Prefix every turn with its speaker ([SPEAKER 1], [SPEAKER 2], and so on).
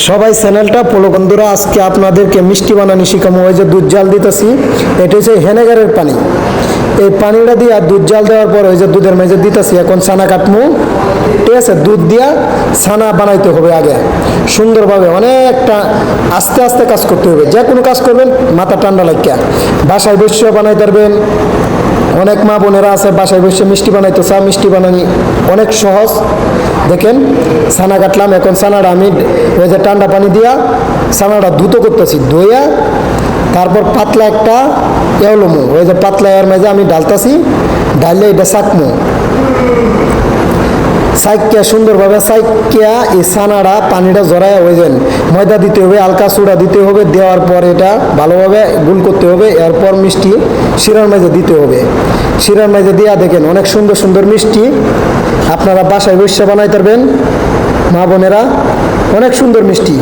[SPEAKER 1] সবাই চ্যানেলটা ফলো বন্ধুরা, আজকে আপনাদেরকে মিষ্টি বানানি শিখামো। ওই যে দুধ জাল দিতেছি, এটা হচ্ছে হেনেগারের পানি। এই পানিটা দিয়ে দুধ জাল দেওয়ার পর ওই যে দুধের মেঝে দিতেছি। এখন ছানা কাটমু, ঠিক আছে? দুধ দিয়া ছানা বানাইতে হবে আগে সুন্দরভাবে, অনেকটা আস্তে আস্তে কাজ করতে হবে। যে কোনো কাজ করবেন মাথা ঠান্ডা লাগিয়া, বাসায় বসে বানাইতে পারবেন। অনেক মা বোনেরা আছে বাসায় বসে মিষ্টি বানাইতে চা, মিষ্টি বানানি অনেক সহজ। দেখেন ছানা কাটলাম, এখন ছানাটা আমি ওই যে ঠান্ডা পানি দিয়া ছানাটা ধুতো করতেছি, ধুইয়া তারপর পাতলা একটা এওলমু, ওই যে পাতলা এর মাঝে আমি ডালতাছি, ডাললে এটা চাকমু। সাইকিয়া সুন্দরভাবে সাইকিয়া এই ছানাটা পানিটা জড়ায় ওই যে ময়দা দিতে হবে, হালকা সোডা দিতে হবে। দেওয়ার পর এটা ভালোভাবে গুল করতে হবে। এরপর মিষ্টি শিরার মাঝে দিতে হবে। শিরার মাঝে দিয়া দেখেন অনেক সুন্দর সুন্দর মিষ্টি আপনারা বাসায় বসে বানাইতে পারবেন মা বোনেরা, অনেক সুন্দর মিষ্টি।